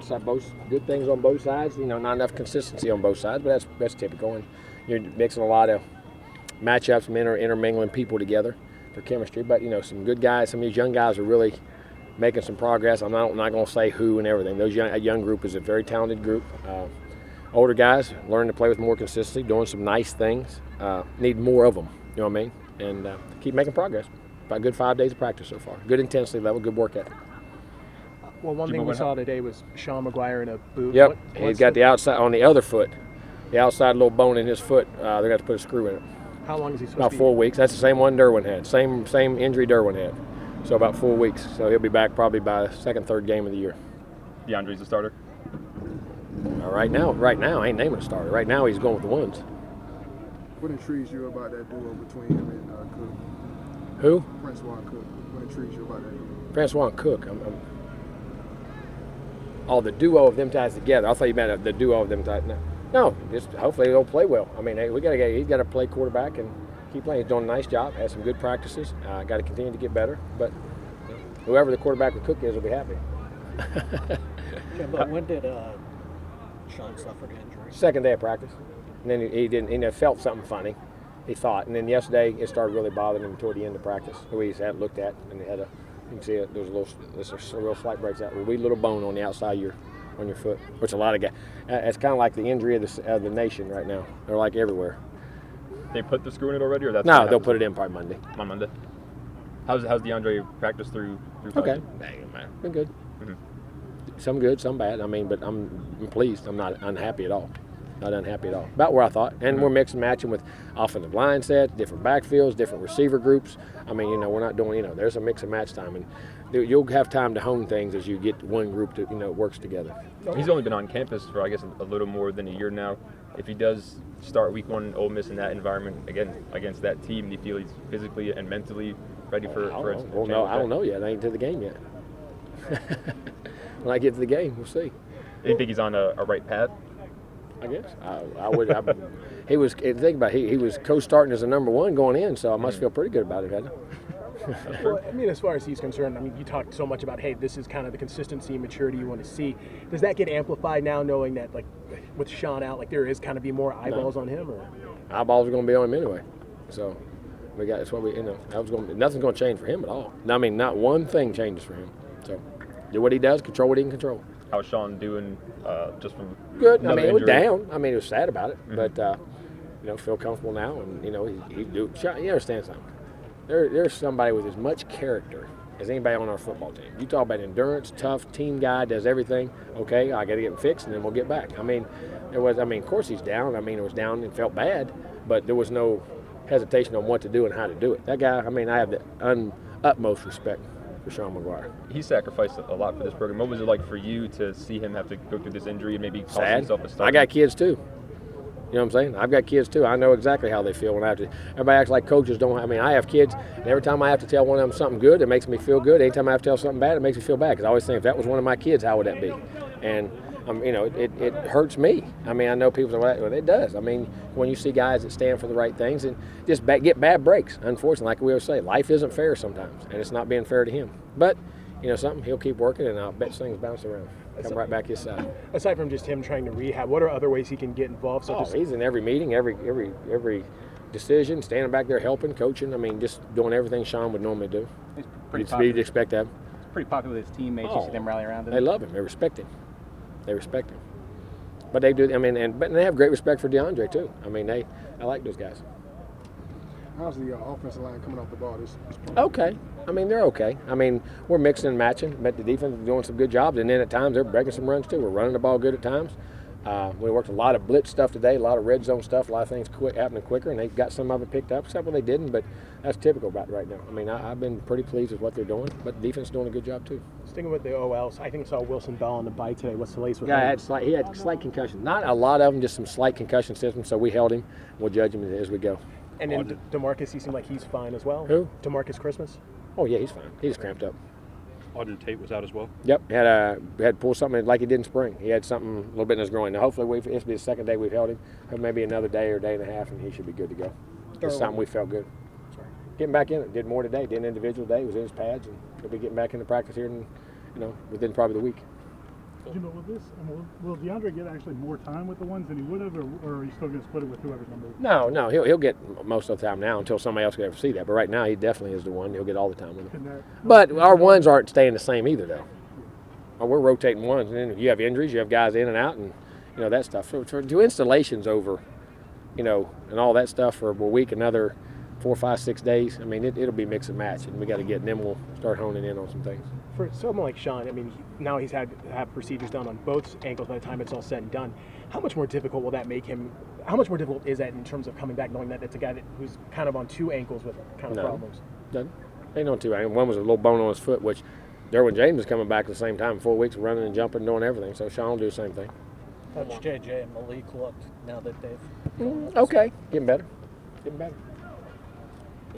So both good things on both sides. You know, not enough consistency on both sides, but that's typical. And you're mixing a lot of matchups, some intermingling people together for chemistry. But you know, some good guys. Some of these young guys are really making some progress. I'm not going to say who and everything. A young group is a very talented group. Older guys learning to play with more consistency, doing some nice things. Need more of them. You know what I mean? And keep making progress. About a good 5 days of practice so far. Good intensity level, good work ethic. Well, one thing we saw today was Sean McGuire in a boot. Yep, he's got the outside on the other foot, the outside little bone in his foot. They're going to put a screw in it. How long is he supposed about to be? 4 weeks. That's the same one Derwin had. Same injury Derwin had. So about 4 weeks. So he'll be back probably by second, third game of the year. DeAndre's the starter. Right now, I ain't naming a starter. Right now, he's going with the ones. What intrigues you about that duo between him and Cook? Who? Francois Cook. What intrigues you about that duo? Francois and Cook. Oh, the duo of them guys together. I thought you meant the duo of them guys. No, just hopefully they'll play well. I mean, he's got to play quarterback and keep playing. He's doing a nice job. Has some good practices. Got to continue to get better. But whoever the quarterback with Cook is will be happy. But when did Sean suffer the injury? Second day of practice, and then he didn't. He felt something funny. He thought, and then yesterday it started really bothering him toward the end of practice. We hadn't looked at, and he had a. You can see it. There's a real slight breaks out. A wee little bone on the outside on your foot, which a lot of guys. It's kind of like the injury of the nation right now. They're like everywhere. They put the screw in it already, or that's no? They'll put it in probably Monday. On Monday. How's DeAndre practice through? Okay, been good. Mm-hmm. Some good, some bad. I mean, but I'm pleased. I'm not unhappy at all. Not unhappy at all. About where I thought. And we're mixing matching with offensive line sets, different backfields, different receiver groups. I mean, we're not doing, there's a mix and match time. And you'll have time to hone things as you get one group that, works together. He's only been on campus for, I guess, a little more than a year now. If he does start week one Ole Miss in that environment, again, against that team, do you feel he's physically and mentally ready for it? Well, no, I don't know yet. I ain't to the game yet. When I get to the game, we'll see. Do you think he's on a right path? I guess I would. He was. Think about it, he was co-starting as a number one going in, so I must feel pretty good about it, hadn't I? Well, I mean, as far as he's concerned, I mean, you talked so much about, hey, this is kind of the consistency and maturity you want to see. Does that get amplified now, knowing that, like, with Sean out, like, there is kind of be more eyeballs on him, or eyeballs are going to be on him anyway? So that's what nothing's going to change for him at all. I mean, not one thing changes for him. So do what he does, control what he can control. How's Sean doing? Just from good. I mean, it was injury? down. I mean, he was sad about it, but feel comfortable now, and he do. You understand something? There's somebody with as much character as anybody on our football team. You talk about endurance, tough team guy, does everything. Okay, I got to get him fixed, and then we'll get back. I mean, of course he's down. I mean, it was down and felt bad, but there was no hesitation on what to do and how to do it. That guy. I mean, I have the utmost respect for Sean McGuire. He sacrificed a lot for this program. What was it like for you to see him have to go through this injury and maybe cost himself a start? I got kids too. You know what I'm saying? I've got kids too. I know exactly how they feel when I have to. Everybody acts like coaches don't. I mean, I have kids, and every time I have to tell one of them something good, it makes me feel good. Anytime I have to tell something bad, it makes me feel bad, because I always think, if that was one of my kids, how would that be? And it hurts me. I mean, I know people say, well, it does. I mean, when you see guys that stand for the right things and just get bad breaks, unfortunately, like we always say, life isn't fair sometimes, and it's not being fair to him. But something, he'll keep working, and I'll bet things bounce around. Come right back his side. Aside from just him trying to rehab, what are other ways he can get involved? He's in every meeting, every decision, standing back there helping, coaching. I mean, just doing everything Sean would normally do. He's pretty popular. You'd expect that. He's pretty popular with his teammates. You see them rally around him. They love him. They respect him. But they do. I mean, but they have great respect for DeAndre too. I mean, I like those guys. How's the offensive line coming off the ball? Okay. I mean, they're okay. I mean, we're mixing and matching, but the defense is doing some good jobs, and then at times they're breaking some runs too. We're running the ball good at times. We worked a lot of blitz stuff today, a lot of red zone stuff, a lot of things happening quicker, and they got some of it picked up. Except when they didn't, but that's typical about right now. I mean, I've been pretty pleased with what they're doing, but the defense is doing a good job too. Sticking with the OLs, I think I saw Wilson Bell on the bye today. What's the latest with him? He had slight concussion. Not a lot of them, just some slight concussion symptoms, so we held him. We'll judge him as we go. And then DeMarcus, he seemed like he's fine as well. Who? DeMarcus Christmas. Oh, yeah, he's fine. He just cramped up. Auden Tate was out as well? Yep. Had to pull something like he did in spring. He had something a little bit in his groin. Now, hopefully, this will be the second day we've held him. Maybe another day or day and a half, and he should be good to go. It's something we felt good. Sorry. Getting back in it. Did more today. Did an individual day. He was in his pads, and he'll be getting back into practice here within probably the week. Jimbo, will DeAndre get actually more time with the ones than he would have, or are you still going to split it with whoever's number? No, he'll get most of the time now until somebody else can ever see that. But right now, he definitely is the one. He'll get all the time with him. But our ones aren't staying the same either, though. We're rotating ones, and then you have injuries, you have guys in and out, and that stuff. So to do installations over, and all that stuff for a week, another 4, 5, 6 days. I mean, it'll be mix and match, and we got to get, and then we'll start honing in on some things. For someone like Sean, I mean, now he's had to have procedures done on both ankles by the time it's all said and done. How much more difficult will that make him? How much more difficult is that in terms of coming back, knowing that it's a guy who's kind of on 2 ankles with kind of problems? Doesn't. Ain't on 2 ankles. One was a little bone on his foot, which Derwin James is coming back at the same time, 4 weeks, running and jumping, doing everything. So Sean will do the same thing. How's JJ and Malik looked now that they've? Okay, getting better. Getting better.